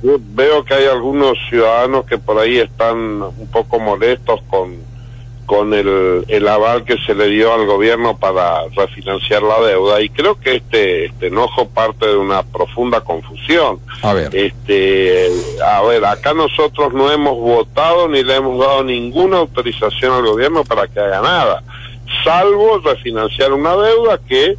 Yo veo que hay algunos ciudadanos que por ahí están un poco molestos con el aval que se le dio al gobierno para refinanciar la deuda, y creo que este enojo parte de una profunda confusión. A ver. Acá nosotros no hemos votado ni le hemos dado ninguna autorización al gobierno para que haga nada, salvo refinanciar una deuda que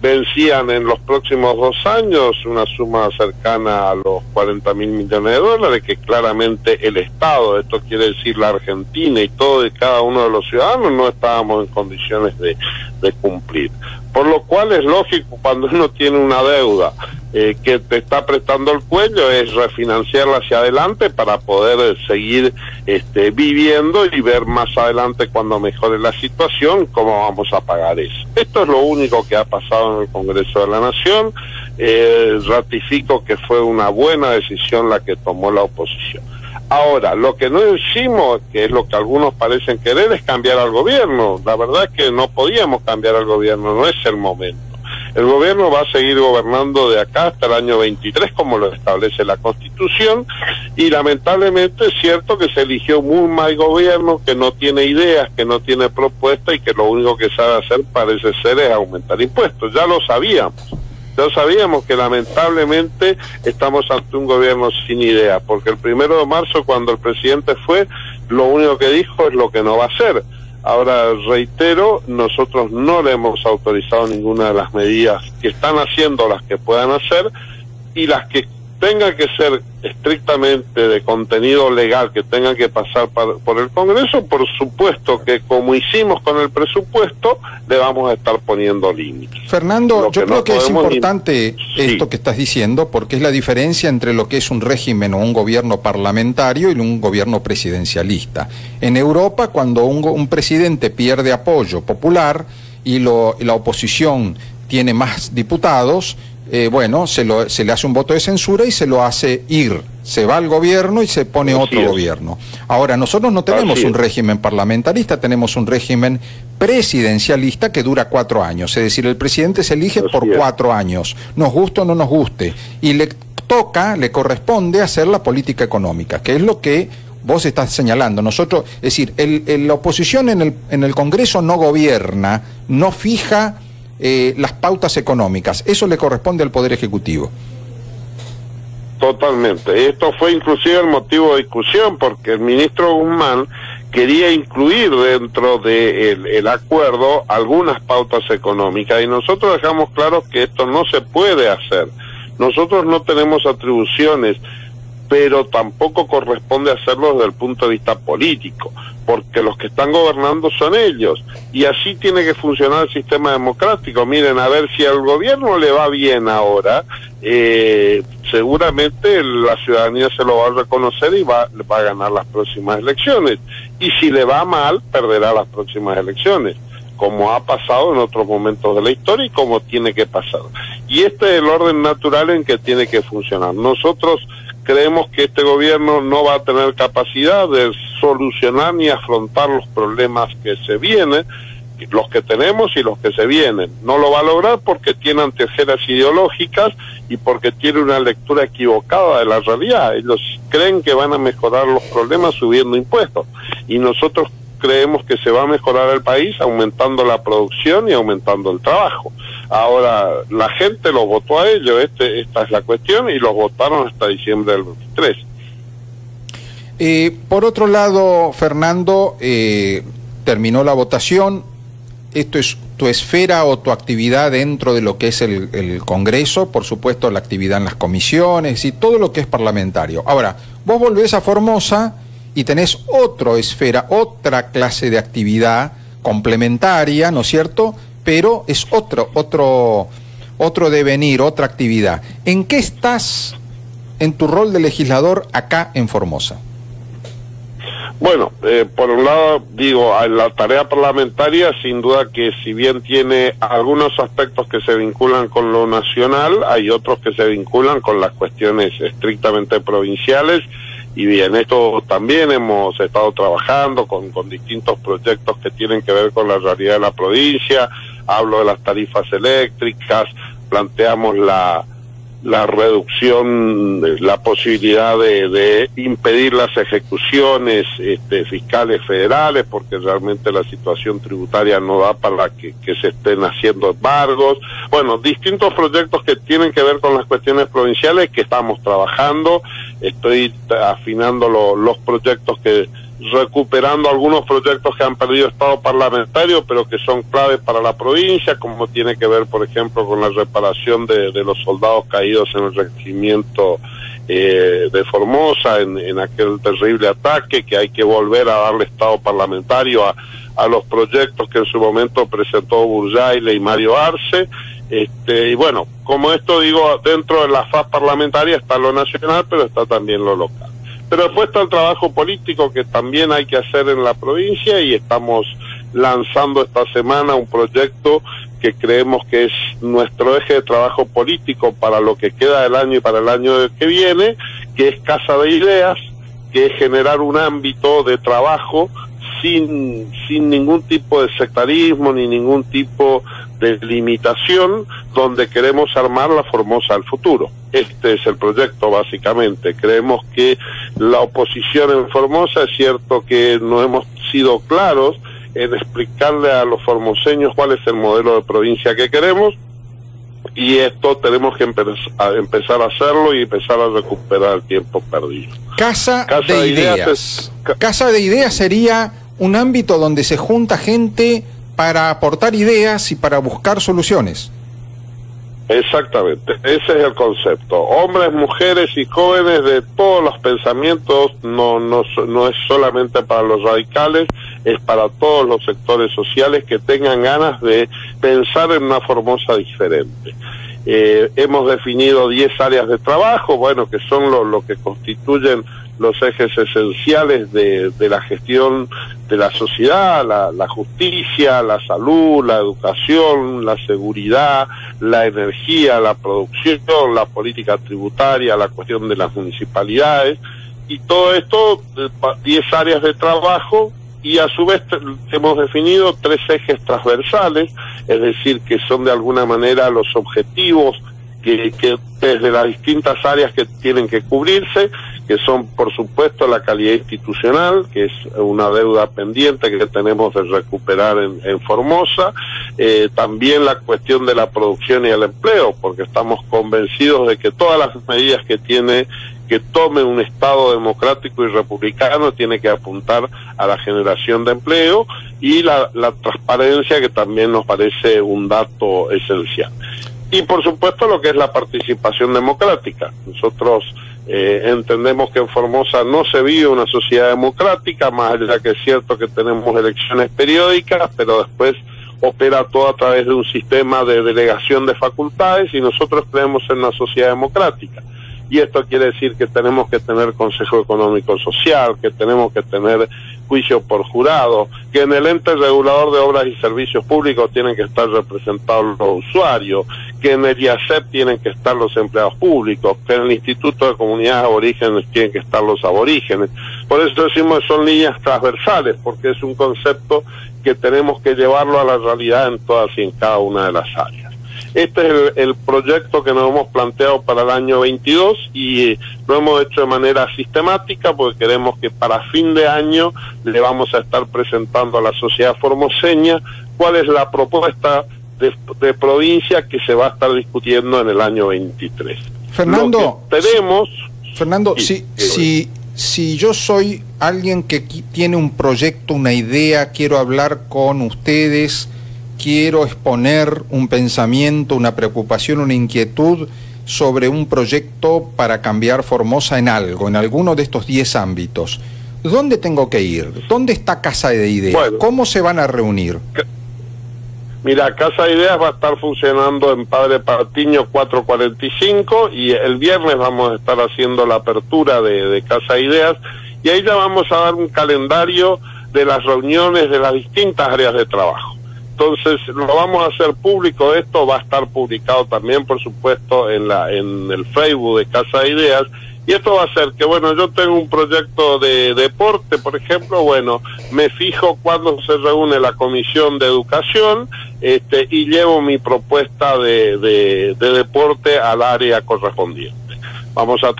vencían en los próximos 2 años una suma cercana a los 40.000 millones de dólares, que claramente el Estado, esto quiere decir la Argentina y todo y cada uno de los ciudadanos, no estábamos en condiciones de cumplir. Por lo cual es lógico, cuando uno tiene una deuda que te está prestando el cuello, es refinanciarla hacia adelante para poder seguir viviendo y ver más adelante, cuando mejore la situación, cómo vamos a pagar eso. Esto es lo único que ha pasado en el Congreso de la Nación. Ratifico que fue una buena decisión la que tomó la oposición. Ahora, lo que no hicimos, que es lo que algunos parecen querer, es cambiar al gobierno. La verdad es que no podíamos cambiar al gobierno, no es el momento. El gobierno va a seguir gobernando de acá hasta el año 23, como lo establece la Constitución, y lamentablemente es cierto que se eligió muy mal gobierno, que no tiene ideas, que no tiene propuesta, y que lo único que sabe hacer, parece ser, es aumentar impuestos. Ya lo sabíamos. Ya sabíamos que lamentablemente estamos ante un gobierno sin ideas, porque el 1 de marzo, cuando el presidente fue, lo único que dijo es lo que no va a hacer. Ahora, reitero, nosotros no le hemos autorizado ninguna de las medidas que están haciendo, las que puedan hacer, y las que tengan que ser estrictamente de contenido legal, que tengan que pasar por el Congreso, por supuesto que, como hicimos con el presupuesto, le vamos a estar poniendo límites. Fernando, yo creo que es importante esto que estás diciendo, porque es la diferencia entre lo que es un régimen o un gobierno parlamentario y un gobierno presidencialista. En Europa, cuando un presidente pierde apoyo popular y la oposición tiene más diputados, se le hace un voto de censura y se lo hace ir. Se va al gobierno y se pone otro gobierno. Ahora, nosotros no tenemos un régimen parlamentarista, tenemos un régimen presidencialista que dura 4 años. Es decir, el presidente se elige por 4 años, nos guste o no nos guste. Y le corresponde hacer la política económica, que es lo que vos estás señalando. Nosotros, es decir, la oposición en el Congreso no gobierna, no fija las pautas económicas. Eso le corresponde al Poder Ejecutivo. Totalmente. Esto fue inclusive el motivo de discusión, porque el ministro Guzmán quería incluir dentro del acuerdo algunas pautas económicas, y nosotros dejamos claro que esto no se puede hacer. Nosotros no tenemos atribuciones, pero tampoco corresponde hacerlo desde el punto de vista político, porque los que están gobernando son ellos, y así tiene que funcionar el sistema democrático. Miren, a ver, si al gobierno le va bien ahora, seguramente la ciudadanía se lo va a reconocer y va a ganar las próximas elecciones, y si le va mal, perderá las próximas elecciones, como ha pasado en otros momentos de la historia y como tiene que pasar. Y este es el orden natural en que tiene que funcionar. Nosotros creemos que este gobierno no va a tener capacidad de solucionar ni afrontar los problemas que se vienen, los que tenemos y los que se vienen. No lo va a lograr porque tiene antejeras ideológicas y porque tiene una lectura equivocada de la realidad. Ellos creen que van a mejorar los problemas subiendo impuestos, y nosotros creemos que se va a mejorar el país aumentando la producción y aumentando el trabajo. Ahora, la gente los votó a ellos, esta es la cuestión, y los votaron hasta diciembre del 23. Por otro lado, Fernando, terminó la votación. Esto es tu esfera o tu actividad dentro de lo que es el Congreso, por supuesto la actividad en las comisiones y todo lo que es parlamentario. Ahora, vos volvés a Formosa y tenés otra esfera, otra clase de actividad complementaria, ¿no es cierto?, pero es otro devenir, otra actividad. ¿En qué estás en tu rol de legislador acá en Formosa? Bueno, por un lado, digo, la tarea parlamentaria, sin duda que si bien tiene algunos aspectos que se vinculan con lo nacional, hay otros que se vinculan con las cuestiones estrictamente provinciales, y bien, esto también hemos estado trabajando con distintos proyectos que tienen que ver con la realidad de la provincia. Hablo de las tarifas eléctricas, planteamos la reducción, la posibilidad de impedir las ejecuciones fiscales federales, porque realmente la situación tributaria no da para que se estén haciendo embargos. Bueno, distintos proyectos que tienen que ver con las cuestiones provinciales que estamos trabajando. Estoy afinando los proyectos recuperando algunos proyectos que han perdido estado parlamentario, pero que son claves para la provincia, como tiene que ver, por ejemplo, con la reparación de los soldados caídos en el regimiento de Formosa, en aquel terrible ataque, que hay que volver a darle estado parlamentario a los proyectos que en su momento presentó Burjaile y Mario Arce. Y bueno, como esto digo, dentro de la faz parlamentaria está lo nacional, pero está también lo local. Pero después está el trabajo político que también hay que hacer en la provincia, y estamos lanzando esta semana un proyecto que creemos que es nuestro eje de trabajo político para lo que queda del año y para el año que viene, que es Casa de Ideas, que es generar un ámbito de trabajo sin ningún tipo de sectarismo ni ningún tipo de limitación, donde queremos armar la Formosa del futuro. Este es el proyecto, básicamente. Creemos que la oposición en Formosa, es cierto que no hemos sido claros en explicarle a los formoseños cuál es el modelo de provincia que queremos, y esto tenemos que empezar a hacerlo y empezar a recuperar el tiempo perdido. Casa de Ideas. Casa de Ideas sería un ámbito donde se junta gente para aportar ideas y para buscar soluciones. Exactamente, ese es el concepto. Hombres, mujeres y jóvenes de todos los pensamientos, no es solamente para los radicales, es para todos los sectores sociales que tengan ganas de pensar en una Formosa diferente. Hemos definido 10 áreas de trabajo, bueno, que son lo que constituyen los ejes esenciales de la gestión de la sociedad: la justicia, la salud, la educación, la seguridad, la energía, la producción, la política tributaria, la cuestión de las municipalidades, y todo esto, 10 áreas de trabajo, y a su vez hemos definido 3 ejes transversales, es decir, que son de alguna manera los objetivos que desde las distintas áreas que tienen que cubrirse, que son, por supuesto, la calidad institucional, que es una deuda pendiente que tenemos de recuperar en Formosa, también la cuestión de la producción y el empleo, porque estamos convencidos de que todas las medidas que tome un Estado democrático y republicano tiene que apuntar a la generación de empleo, y la transparencia, que también nos parece un dato esencial. Y por supuesto lo que es la participación democrática. Nosotros entendemos que en Formosa no se vive una sociedad democrática, más allá que es cierto que tenemos elecciones periódicas, pero después opera todo a través de un sistema de delegación de facultades, y nosotros creemos en una sociedad democrática. Y esto quiere decir que tenemos que tener Consejo Económico Social, que tenemos que tener juicio por jurado, que en el ente regulador de obras y servicios públicos tienen que estar representados los usuarios, que en el IACEP tienen que estar los empleados públicos, que en el Instituto de Comunidades Aborígenes tienen que estar los aborígenes. Por eso decimos que son líneas transversales, porque es un concepto que tenemos que llevarlo a la realidad en todas y en cada una de las áreas. Este es el proyecto que nos hemos planteado para el año 22, y lo hemos hecho de manera sistemática, porque queremos que para fin de año le vamos a estar presentando a la sociedad formoseña cuál es la propuesta de provincia que se va a estar discutiendo en el año 23. Fernando, tenemos... Fernando, si yo soy alguien que tiene un proyecto, una idea, quiero hablar con ustedes, quiero exponer un pensamiento, una preocupación, una inquietud sobre un proyecto para cambiar Formosa en algo, en alguno de estos 10 ámbitos, ¿dónde tengo que ir? ¿Dónde está Casa de Ideas? Bueno, ¿cómo se van a reunir? Mira, Casa de Ideas va a estar funcionando en Padre Patiño 445, y el viernes vamos a estar haciendo la apertura de Casa de Ideas, y ahí ya vamos a dar un calendario de las reuniones de las distintas áreas de trabajo. Entonces lo vamos a hacer público. Esto va a estar publicado también, por supuesto, en el Facebook de Casa de Ideas, Y esto va a hacer que, bueno, yo tengo un proyecto de deporte, por ejemplo, bueno, me fijo cuándo se reúne la Comisión de Educación, y llevo mi propuesta de deporte al área correspondiente.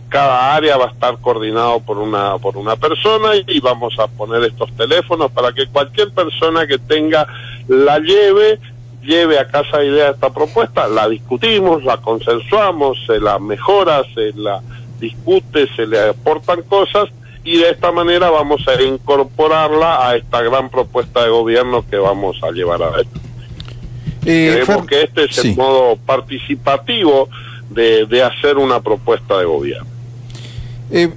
Cada área va a estar coordinado por una persona, y vamos a poner estos teléfonos para que cualquier persona que tenga lleve a Casa Idea esta propuesta, la discutimos, la consensuamos, se la mejora, se la discute, se le aportan cosas, y de esta manera vamos a incorporarla a esta gran propuesta de gobierno que vamos a llevar adelante. Creemos que este es el modo participativo de hacer una propuesta de gobierno.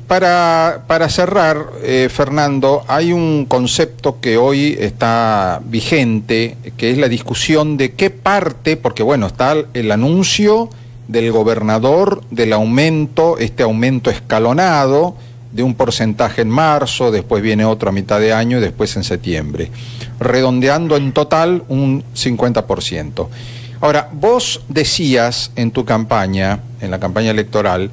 Para cerrar, Fernando, hay un concepto que hoy está vigente, que es la discusión de qué parte, porque bueno, está el anuncio del gobernador del aumento, este aumento escalonado de un porcentaje en marzo, después viene otro a mitad de año y después en septiembre, redondeando en total un 50%. Ahora, vos decías en tu campaña, en la campaña electoral,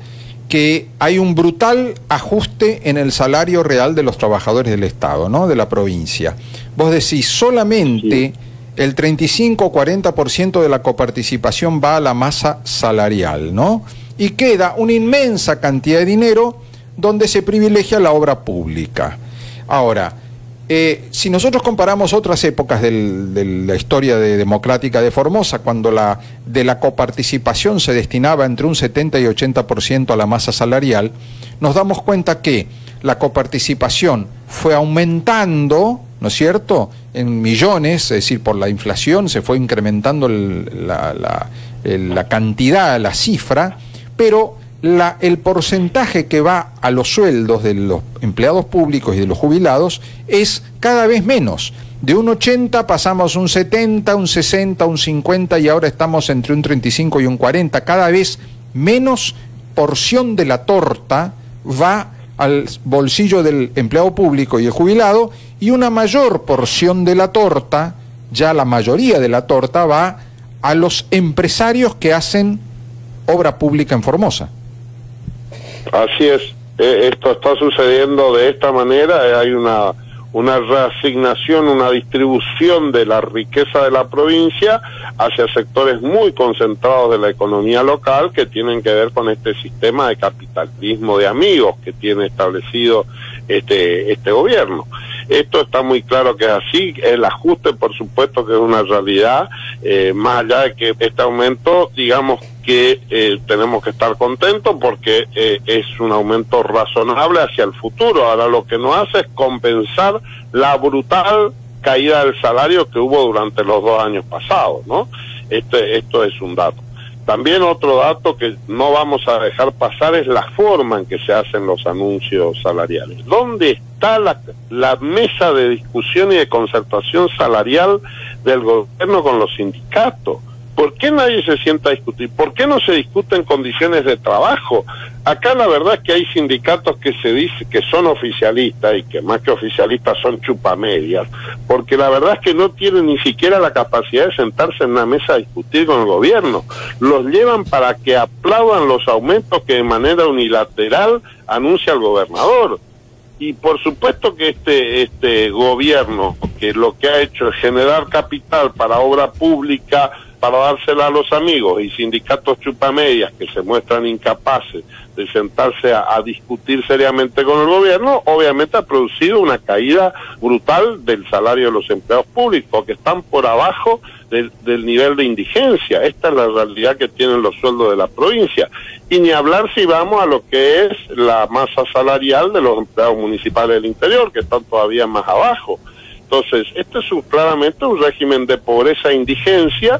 que hay un brutal ajuste en el salario real de los trabajadores del Estado, ¿no?, de la provincia. Vos decís, solamente el 35 o 40% de la coparticipación va a la masa salarial, ¿no? Y queda una inmensa cantidad de dinero donde se privilegia la obra pública. Ahora, si nosotros comparamos otras épocas de la historia democrática de Formosa, cuando de la coparticipación se destinaba entre un 70 y 80% a la masa salarial, nos damos cuenta que la coparticipación fue aumentando, ¿no es cierto?, en millones, es decir, por la inflación se fue incrementando la cantidad, la cifra, pero el porcentaje que va a los sueldos de los empleados públicos y de los jubilados es cada vez menos. De un 80 pasamos a un 70, un 60, un 50 y ahora estamos entre un 35 y un 40. Cada vez menos porción de la torta va al bolsillo del empleado público y el jubilado, y una mayor porción de la torta, ya la mayoría de la torta, va a los empresarios que hacen obra pública en Formosa. Así es, esto está sucediendo de esta manera. Hay una reasignación, una distribución de la riqueza de la provincia hacia sectores muy concentrados de la economía local, que tienen que ver con este sistema de capitalismo de amigos que tiene establecido este gobierno. Esto está muy claro que es así. El ajuste, por supuesto, que es una realidad, más allá de que este aumento, digamos que tenemos que estar contentos porque es un aumento razonable hacia el futuro. Ahora lo que nos hace es compensar la brutal caída del salario que hubo durante los 2 años pasados, ¿no? Esto es un dato. También otro dato que no vamos a dejar pasar es la forma en que se hacen los anuncios salariales. ¿Dónde está la mesa de discusión y de concertación salarial del gobierno con los sindicatos? ¿Por qué nadie se sienta a discutir? ¿Por qué no se discuten condiciones de trabajo? Acá la verdad es que hay sindicatos que se dice que son oficialistas y que más que oficialistas son chupamedias, porque la verdad es que no tienen ni siquiera la capacidad de sentarse en una mesa a discutir con el gobierno. Los llevan para que aplaudan los aumentos que de manera unilateral anuncia el gobernador. Y por supuesto que este gobierno, que lo que ha hecho es generar capital para obra pública, para dársela a los amigos, y sindicatos chupamedias que se muestran incapaces de sentarse a discutir seriamente con el gobierno, obviamente ha producido una caída brutal del salario de los empleados públicos, que están por abajo del nivel de indigencia. Esta es la realidad que tienen los sueldos de la provincia. Y ni hablar si vamos a lo que es la masa salarial de los empleados municipales del interior, que están todavía más abajo. Entonces, este es claramente un régimen de pobreza e indigencia,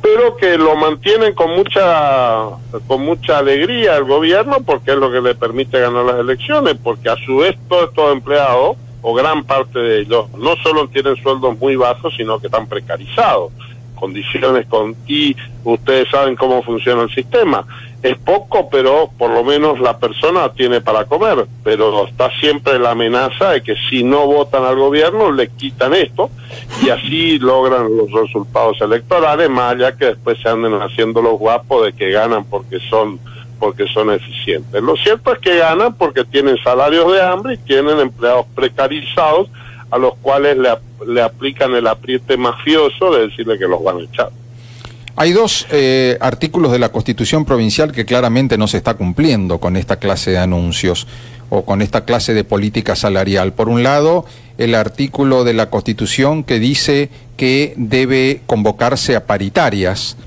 pero que lo mantienen con mucha alegría el gobierno, porque es lo que le permite ganar las elecciones, porque a su vez todos estos empleados, o gran parte de ellos, no solo tienen sueldos muy bajos, sino que están precarizados, y ustedes saben cómo funciona el sistema. Es poco, pero por lo menos la persona tiene para comer, pero está siempre la amenaza de que si no votan al gobierno le quitan esto, y así logran los resultados electorales, más allá que después se anden haciendo los guapos de que ganan porque son porque son eficientes. Lo cierto es que ganan porque tienen salarios de hambre y tienen empleados precarizados a los cuales le aplican el apriete mafioso de decirle que los van a echar. Hay dos artículos de la Constitución Provincial que claramente no se está cumpliendo con esta clase de anuncios o con esta clase de política salarial. Por un lado, el artículo de la Constitución que dice que debe convocarse a paritarias.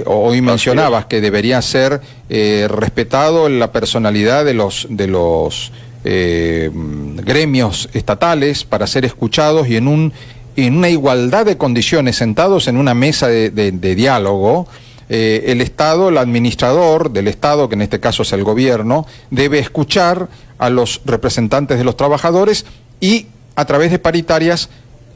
Hoy mencionabas que debería ser respetado la personalidad de los gremios estatales para ser escuchados y en una igualdad de condiciones, sentados en una mesa de diálogo, el Estado, el administrador del Estado, que en este caso es el gobierno, debe escuchar a los representantes de los trabajadores y a través de paritarias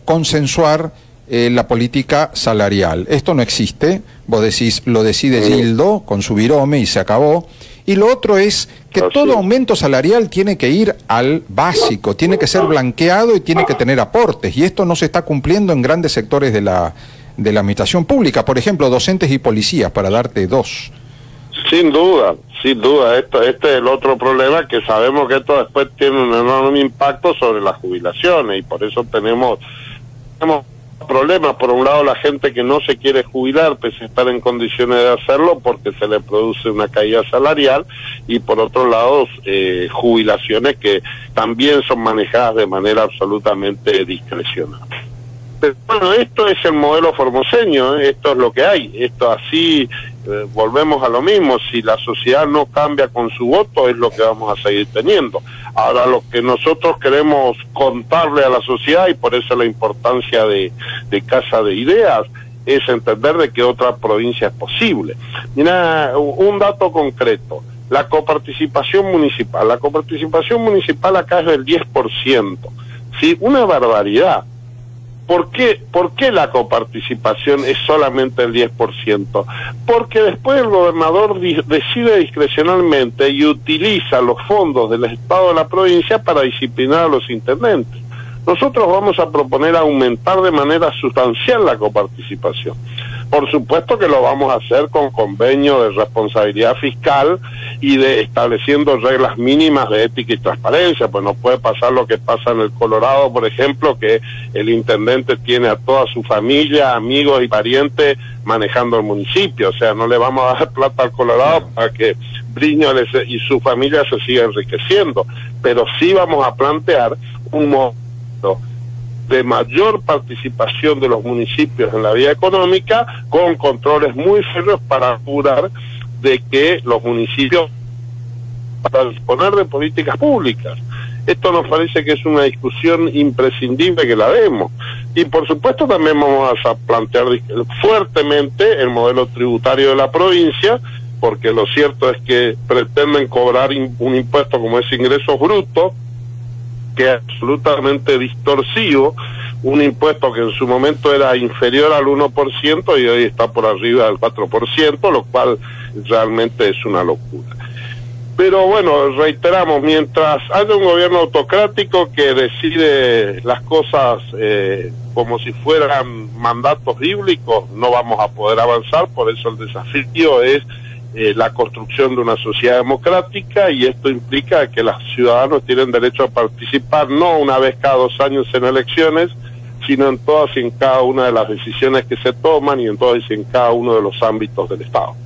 consensuar la política salarial. Esto no existe, vos decís, lo decide Gildo con su virome y se acabó. Y lo otro es que todo aumento salarial tiene que ir al básico, tiene que ser blanqueado y tiene que tener aportes. Y esto no se está cumpliendo en grandes sectores de la administración pública, por ejemplo, docentes y policías, para darte dos. Sin duda. Este es el otro problema, que sabemos que esto después tiene un enorme impacto sobre las jubilaciones y por eso tenemos problemas. Por un lado, la gente que no se quiere jubilar pese a estar en condiciones de hacerlo porque se le produce una caída salarial, y por otro lado jubilaciones que también son manejadas de manera absolutamente discrecional. Pero bueno, esto es el modelo formoseño, esto es lo que hay, esto así, volvemos a lo mismo, si la sociedad no cambia con su voto es lo que vamos a seguir teniendo. Ahora, lo que nosotros queremos contarle a la sociedad, y por eso la importancia de Casa de Ideas, es entender de que otra provincia es posible. Mira, un dato concreto, la coparticipación municipal. La coparticipación municipal acá es del 10%, ¿sí? Una barbaridad. ¿Por qué la coparticipación es solamente el 10%? Porque después el gobernador decide discrecionalmente y utiliza los fondos del Estado de la provincia para disciplinar a los intendentes. Nosotros vamos a proponer aumentar de manera sustancial la coparticipación. Por supuesto que lo vamos a hacer con convenio de responsabilidad fiscal y estableciendo reglas mínimas de ética y transparencia, pues no puede pasar lo que pasa en el Colorado, por ejemplo, que el intendente tiene a toda su familia, amigos y parientes manejando el municipio. O sea, no le vamos a dar plata al Colorado para que Briñoles y su familia se siga enriqueciendo, pero sí vamos a plantear un modelo de mayor participación de los municipios en la vida económica, con controles muy serios para asegurar de que los municipios para disponer de políticas públicas. Esto nos parece que es una discusión imprescindible que la demos. Y por supuesto también vamos a plantear fuertemente el modelo tributario de la provincia, porque lo cierto es que pretenden cobrar un impuesto como ese ingreso bruto, que es absolutamente distorsivo, un impuesto que en su momento era inferior al 1% y hoy está por arriba del 4%, lo cual realmente es una locura. Pero bueno, reiteramos, mientras haya un gobierno autocrático que decide las cosas como si fueran mandatos bíblicos, no vamos a poder avanzar. Por eso el desafío es la construcción de una sociedad democrática, y esto implica que los ciudadanos tienen derecho a participar no una vez cada 2 años en elecciones, sino en todas y en cada una de las decisiones que se toman y en todas y en cada uno de los ámbitos del Estado.